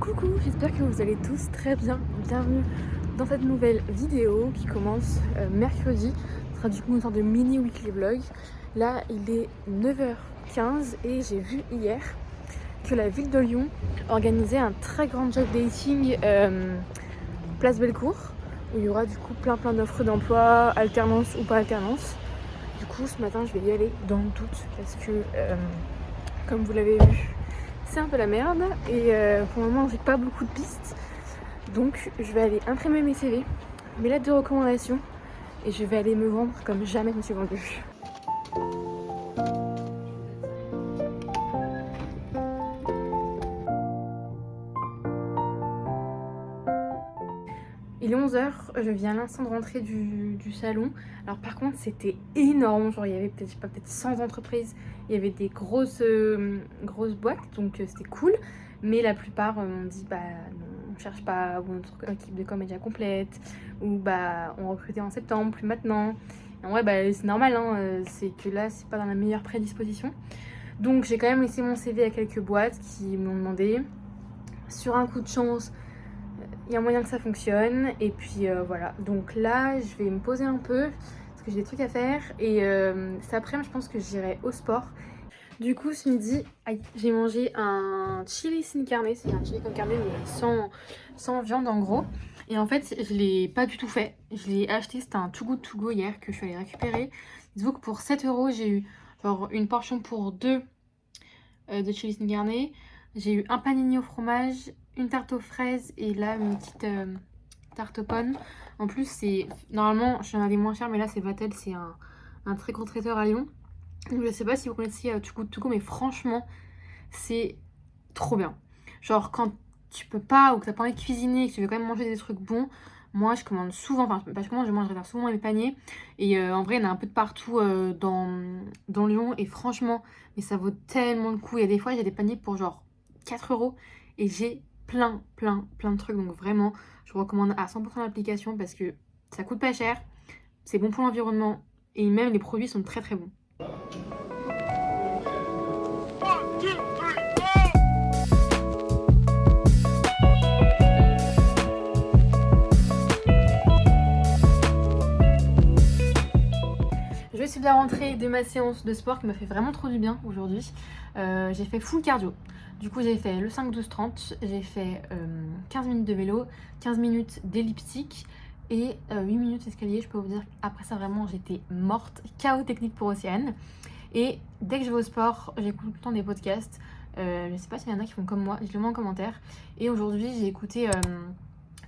Coucou, j'espère que vous allez tous très bien. Bienvenue dans cette nouvelle vidéo qui commence mercredi. Ce sera du coup une sorte de mini weekly vlog. Là, il est 9h15 et j'ai vu hier que la ville de Lyon organisait un très grand job dating place Bellecour, où il y aura du coup plein d'offres d'emploi, alternance ou pas alternance. Du coup, ce matin, je vais y aller dans le doute parce que, comme vous l'avez vu, c'est un peu la merde et pour le moment j'ai pas beaucoup de pistes, donc je vais aller imprimer mes CV, mes lettres de recommandation et je vais aller me vendre comme jamais je me suis vendue. Il est 11h, je viens à l'instant de rentrer du salon. Alors par contre c'était énorme, genre il y avait peut-être 100 entreprises, il y avait des grosses boîtes, donc c'était cool. Mais la plupart m'ont dit bah non, on cherche pas, ou notre équipe de com est déjà complète, ou bah on recrutait en septembre, plus maintenant. Et en vrai bah c'est normal, hein, c'est que là c'est pas dans la meilleure prédisposition. Donc j'ai quand même laissé mon CV à quelques boîtes qui m'ont demandé. Sur un coup de chance, il y a moyen que ça fonctionne. Et puis voilà, donc là je vais me poser un peu parce que j'ai des trucs à faire. Et cet après-midi je pense que j'irai au sport. Du coup ce midi j'ai mangé un chili sin carne. C'est un chili con carne mais sans viande en gros. Et en fait je l'ai pas du tout fait. Je l'ai acheté, c'était un Too Good To Go hier que je suis allée récupérer. Dites-vous que pour 7 € j'ai eu genre une portion pour deux de chili sin carne. J'ai eu un panini au fromage, une tarte aux fraises et là une petite tarte aux pommes. En plus c'est normalement j'en avais moins cher mais là c'est Vatel, c'est un très gros traiteur à Lyon. Donc, je sais pas si vous connaissez Too Good To Go mais franchement c'est trop bien. Genre quand tu peux pas ou que t'as pas envie de cuisiner et que tu veux quand même manger des trucs bons, moi je commande souvent, enfin pas je commande, je mange souvent mes paniers. Et en vrai il y en a un peu de partout dans Lyon et franchement mais ça vaut tellement le coup. Il y a des fois j'ai des paniers pour genre 4 € et j'ai plein de trucs, donc vraiment je vous recommande à 100% l'application parce que ça coûte pas cher, c'est bon pour l'environnement et même les produits sont très bons. Je suis bien rentrée de ma séance de sport qui m'a fait vraiment trop du bien aujourd'hui. J'ai fait full cardio. Du coup j'ai fait le 5-12-30, j'ai fait 15 minutes de vélo, 15 minutes d'elliptique et 8 minutes d'escalier. Je peux vous dire qu'après ça vraiment j'étais morte, chaos technique pour Océane. Et dès que je vais au sport, j'écoute tout le temps des podcasts. Je sais pas s'il y en a qui font comme moi, je le mets en commentaire. Et aujourd'hui j'ai écouté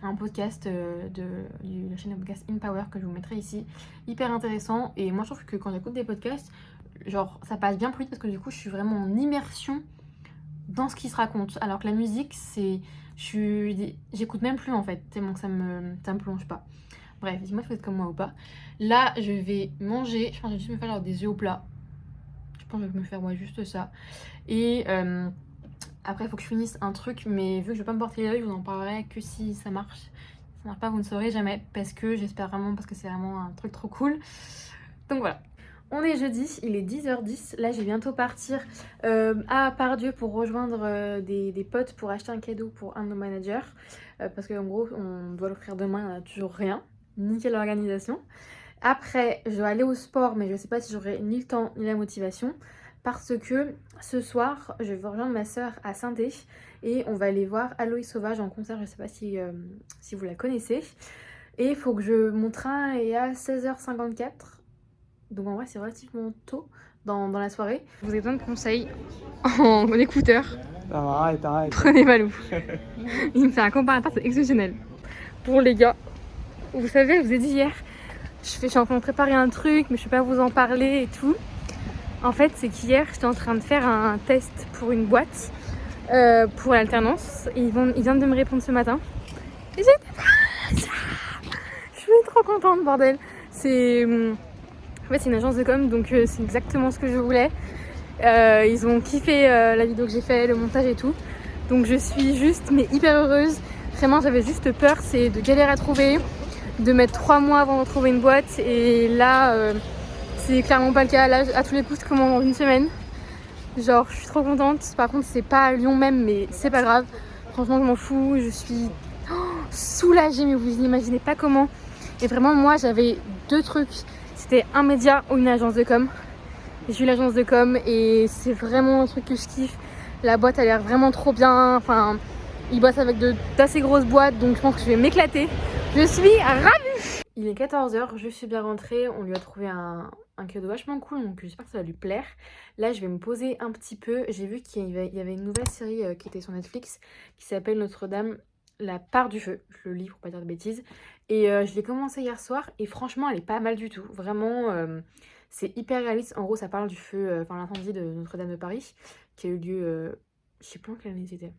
un podcast de la chaîne de podcast In Power que je vous mettrai ici, hyper intéressant. Et moi je trouve que quand j'écoute des podcasts, genre ça passe bien plus vite parce que du coup je suis vraiment en immersion dans ce qui se raconte, alors que la musique c'est j'écoute même plus en fait tellement que ça me plonge pas. Bref, dis-moi si vous êtes comme moi ou pas. Là je vais manger, je pense que je vais juste me faire genre des œufs au plat. Je pense que je vais me faire juste ça. Et après, il faut que je finisse un truc, mais vu que je vais pas me porter l'œil, je vous en parlerai que si ça marche. Si ça marche pas, vous ne saurez jamais, parce que j'espère vraiment, parce que c'est vraiment un truc trop cool. Donc voilà. On est jeudi, il est 10h10. Là, je vais bientôt partir à Pardieu pour rejoindre des potes pour acheter un cadeau pour un de nos managers. Parce qu'en gros, on doit l'offrir demain, il n'y a toujours rien. Nickel organisation. Après, je dois aller au sport, mais je sais pas si j'aurai ni le temps ni la motivation. Parce que ce soir, je vais rejoindre ma soeur à Saint-Étienne et on va aller voir Aloïs Sauvage en concert. Je sais pas si vous la connaissez. Et il faut que mon train est à 16h54. Donc en vrai, c'est relativement tôt dans la soirée. Vous avez besoin de conseils en écouteurs. Non, arrête. Prenez Valou. Il me fait un comparateur, c'est exceptionnel. Pour les gars, vous savez, je vous ai dit hier, je suis en train de préparer un truc, mais je ne peux pas vous en parler et tout. En fait, c'est qu'hier, j'étais en train de faire un test pour une boîte pour l'alternance. Ils viennent de me répondre ce matin. Et je suis trop contente, bordel. En fait, c'est une agence de com, donc c'est exactement ce que je voulais. Ils ont kiffé la vidéo que j'ai fait, le montage et tout. Donc je suis juste, mais hyper heureuse. Vraiment, j'avais juste peur, c'est de galérer à trouver, de mettre 3 mois avant de trouver une boîte. Et là... c'est clairement pas le cas. Là, à tous les coups, je commande en une semaine. Genre, je suis trop contente. Par contre, c'est pas à Lyon même, mais c'est pas grave. Franchement, je m'en fous. Je suis soulagée, mais vous n'imaginez pas comment. Et vraiment, moi, j'avais 2 trucs. C'était un média ou une agence de com. J'ai eu l'agence de com et c'est vraiment un truc que je kiffe. La boîte a l'air vraiment trop bien. Enfin, ils bossent avec d'assez grosses boîtes, donc je pense que je vais m'éclater. Je suis ravie. Il est 14h, je suis bien rentrée. On lui a trouvé un cadeau vachement cool, donc j'espère que ça va lui plaire. Là, je vais me poser un petit peu. J'ai vu qu'il y avait une nouvelle série qui était sur Netflix qui s'appelle Notre-Dame, la part du feu. Je le lis pour pas dire de bêtises. Et je l'ai commencé hier soir et franchement, elle est pas mal du tout. Vraiment, c'est hyper réaliste. En gros, ça parle du feu, enfin l'incendie de Notre-Dame de Paris qui a eu lieu, je sais plus en quelle année c'était.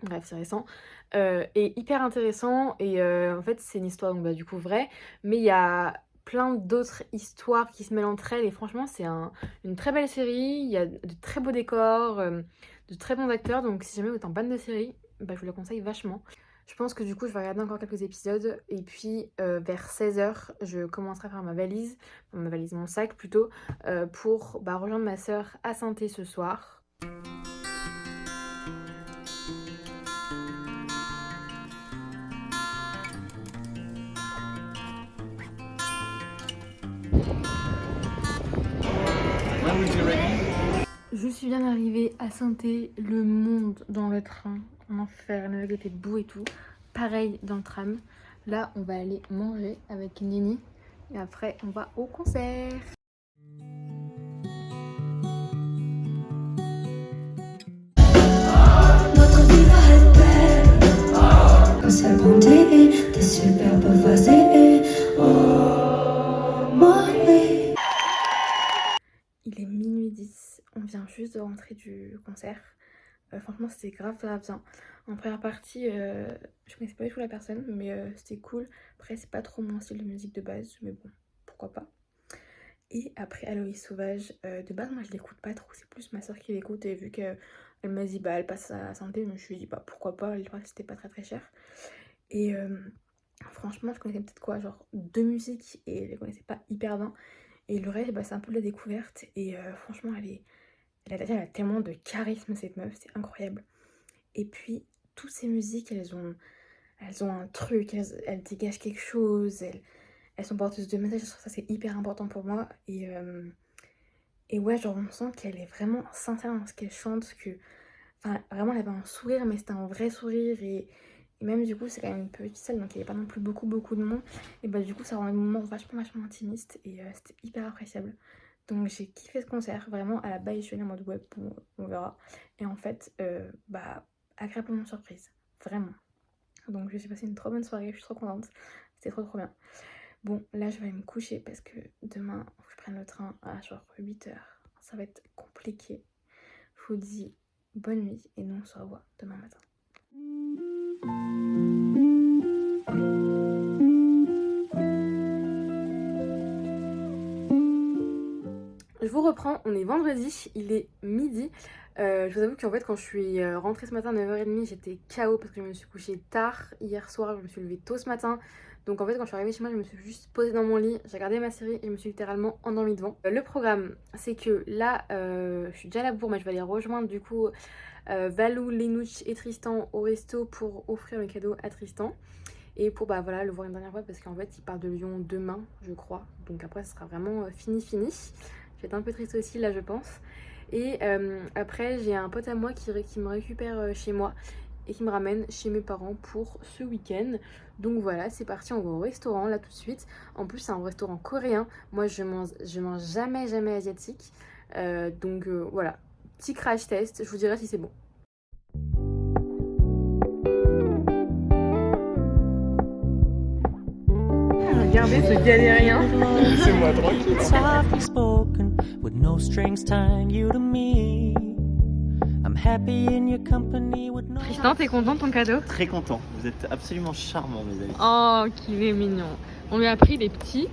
Bref, c'est récent. Et hyper intéressant. Et en fait, c'est une histoire donc, du coup vraie. Mais il y a plein d'autres histoires qui se mêlent entre elles. Et franchement, c'est une très belle série. Il y a de très beaux décors, de très bons acteurs. Donc si jamais vous êtes en fan de série, bah, je vous la conseille vachement. Je pense que du coup, je vais regarder encore quelques épisodes. Et puis, vers 16h, je commencerai à faire mon sac plutôt, pour rejoindre ma soeur à Saint-Étienne ce soir. Je suis bien arrivée à Saint-Étienne, le monde dans le train, en enfer, avec les debout et tout. Pareil dans le tram. Là, on va aller manger avec Nini et après, on va au concert. Notre vie va être belle. Un seul bonté, des superbes voisins. Oh, Molly. Il est minuit 10. On vient juste de rentrer du concert. Franchement, c'était grave bien. En première partie, je connaissais pas du tout la personne, mais c'était cool. Après, c'est pas trop mon style de musique de base, mais bon, pourquoi pas. Et après, Aloïs Sauvage, de base, moi je l'écoute pas trop, c'est plus ma soeur qui l'écoute. Et vu qu'elle m'a dit, bah elle passe à Santé, je me suis dit, bah pourquoi pas, le prix c'était pas très cher. Et franchement, je connaissais peut-être quoi, genre 2 musiques et je les connaissais pas hyper bien. Et le reste, bah, c'est un peu de la découverte. Et franchement, elle a tellement de charisme, cette meuf, c'est incroyable. Et puis, toutes ces musiques, elles ont un truc, elles dégagent quelque chose, elles sont porteuses de messages, ça c'est hyper important pour moi. Et ouais, genre on sent qu'elle est vraiment sincère dans ce qu'elle chante, que enfin vraiment elle avait un sourire, mais c'était un vrai sourire. Et même du coup c'est quand même une petite salle, donc il n'y avait pas non plus beaucoup de monde. Et bah du coup ça rend un moment vachement intimiste et c'était hyper appréciable. Donc j'ai kiffé ce concert, vraiment à la base je suis allée en mode ouais bon, on verra. Et en fait agréablement surprise, vraiment. Donc j'ai passé une trop bonne soirée, je suis trop contente, c'était trop bien. Bon, là je vais aller me coucher parce que demain, faut que je prenne le train à genre 8h. Ça va être compliqué. Je vous dis bonne nuit et nous on se revoit demain matin. Je vous reprends, on est vendredi, il est midi. Je vous avoue qu'en fait quand je suis rentrée ce matin à 9h30, j'étais KO parce que je me suis couchée tard hier soir, je me suis levée tôt ce matin. Donc en fait quand je suis arrivée chez moi, je me suis juste posée dans mon lit, j'ai regardé ma série et je me suis littéralement endormie devant. Le programme, c'est que là, je suis déjà à la bourre, mais je vais aller rejoindre du coup Valou, Lénouch et Tristan au resto pour offrir le cadeau à Tristan. Et pour bah voilà, le voir une dernière fois parce qu'en fait il part de Lyon demain, je crois. Donc après ce sera vraiment fini. Je vais être un peu triste aussi là je pense. Et après j'ai un pote à moi qui me récupère chez moi et qui me ramène chez mes parents pour ce week-end. Donc voilà, c'est parti, on va au restaurant là tout de suite. En plus c'est un restaurant coréen. Moi je mange jamais asiatique. Donc voilà, petit crash test, je vous dirai si c'est bon. Regardez ce galérien. Laissez-moi tranquille. Softly spoken, with no strings tying you to me. I'm happy in your company with no. Tristan, t'es content de ton cadeau? Très content. Vous êtes absolument charmants, mes amis. Oh, qu'il est mignon. On lui a pris des petits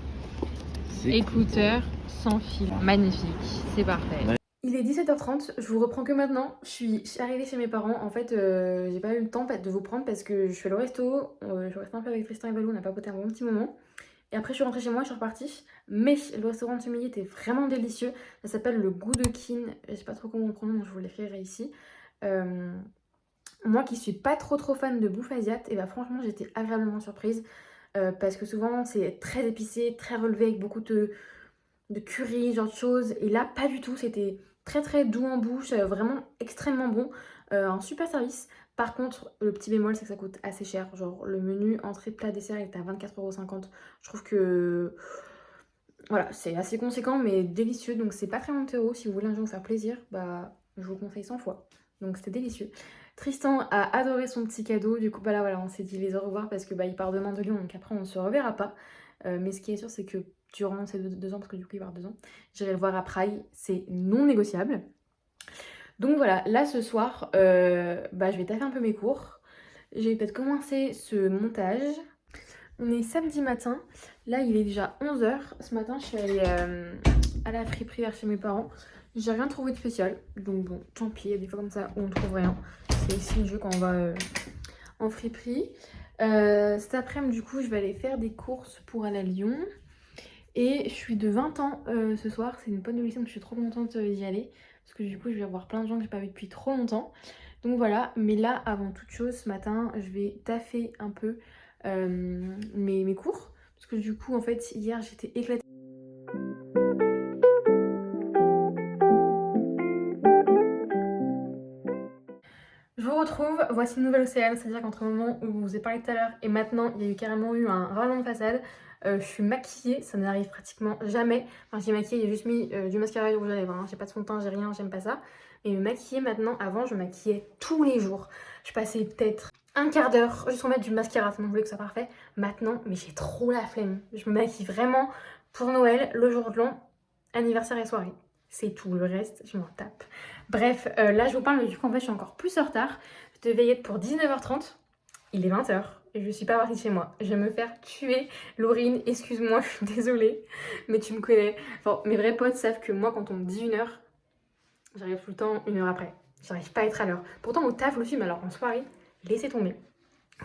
C'est écouteurs sans fil. Magnifique, c'est parfait. Ouais. Il est 17h30, je vous reprends que maintenant. Je suis arrivée chez mes parents. En fait, j'ai pas eu le temps de vous prendre parce que je suis allée au resto. Je reste un peu avec Tristan et Valou, on a papoté un bon petit moment. Et après, je suis rentrée chez moi, je suis repartie. Mais le restaurant de ce midi était vraiment délicieux. Ça s'appelle le Goût de Kin. Je sais pas trop comment on prononce, donc je vous l'écrirai ici. Moi qui suis pas trop fan de bouffe asiate, et bah franchement j'étais agréablement surprise. Parce que souvent c'est très épicé, très relevé avec beaucoup de curry, genre de choses. Et là pas du tout, c'était très doux en bouche, vraiment extrêmement bon. Un super service. Par contre, le petit bémol c'est que ça coûte assez cher. Genre le menu entrée, plat, dessert est à 24,50 €. Je trouve que voilà, c'est assez conséquent mais délicieux. Donc c'est pas très loin de Théo. Si vous voulez un jour vous faire plaisir, bah je vous le conseille 100 fois. Donc c'était délicieux. Tristan a adoré son petit cadeau. Du coup, bah là voilà, on s'est dit les au revoir parce que bah il part demain de Lyon, donc après on se reverra pas. Mais ce qui est sûr, c'est que durant ces deux ans, parce que du coup il va avoir 2 ans, j'irai le voir à Prague, c'est non négociable. Donc voilà, là ce soir, bah je vais taffer un peu mes cours. J'ai peut-être commencé ce montage. On est samedi matin, là il est déjà 11 h. Ce matin je suis allée à la friperie vers chez mes parents. J'ai rien trouvé de spécial, donc bon, tant pis, il y a des fois comme ça où on trouve rien. C'est aussi le jeu quand on va en friperie. Cet après-midi du coup je vais aller faire des courses pour aller à Lyon. Et je suis de 20 ans ce soir, c'est une bonne nouvelle, donc je suis trop contente d'y aller. Parce que du coup je vais revoir plein de gens que j'ai pas vu depuis trop longtemps. Donc voilà, mais là avant toute chose ce matin je vais taffer un peu mes cours. Parce que du coup en fait hier j'étais éclatée. Je vous retrouve, voici une nouvelle Océane, c'est-à-dire qu'entre le moment où je vous ai parlé tout à l'heure et maintenant, il y a eu carrément eu un rallonge de façade. Je suis maquillée, ça n'arrive pratiquement jamais. Enfin, j'ai maquillé, j'ai juste mis du mascara et du rouge à lèvres, hein. J'ai pas de fond de teint, j'ai rien, j'aime pas ça. Mais me maquiller maintenant, avant, je maquillais tous les jours. Je passais peut-être un quart d'heure juste pour mettre du mascara, tellement je voulais que ça soit parfait. Maintenant, mais j'ai trop la flemme. Je me maquille vraiment pour Noël, le jour de l'an, anniversaire et soirée. C'est tout, le reste, je m'en tape. Bref, là je vous parle, mais du coup en fait je suis encore plus en retard. Je devais y être pour 19h30, il est 20h et je suis pas partie de chez moi. Je vais me faire tuer. Laurine, excuse-moi, je suis désolée, mais tu me connais. Enfin, mes vrais potes savent que moi quand on me dit 1h, j'arrive tout le temps 1 heure après. J'arrive pas à être à l'heure. Pourtant au taf le film, alors en soirée, laissez tomber.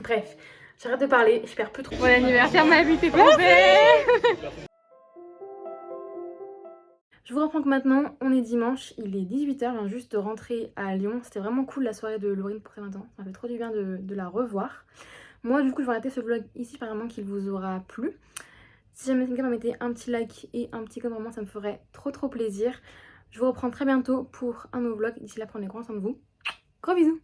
Bref, j'arrête de parler, je perds plus trop. Bon anniversaire ma vie, t'es tombée. Je vous reprends que maintenant, on est dimanche, il est 18h, je viens juste de rentrer à Lyon. C'était vraiment cool la soirée de Laurine pour ses 20 ans, ça m'a fait trop du bien de la revoir. Moi du coup je vais arrêter ce vlog ici, apparemment qu'il vous aura plu. Si jamais c'est le cas, mettez un petit like et un petit commentaire, ça me ferait trop plaisir. Je vous reprends très bientôt pour un nouveau vlog, d'ici là prenez grand soin de vous. Gros bisous.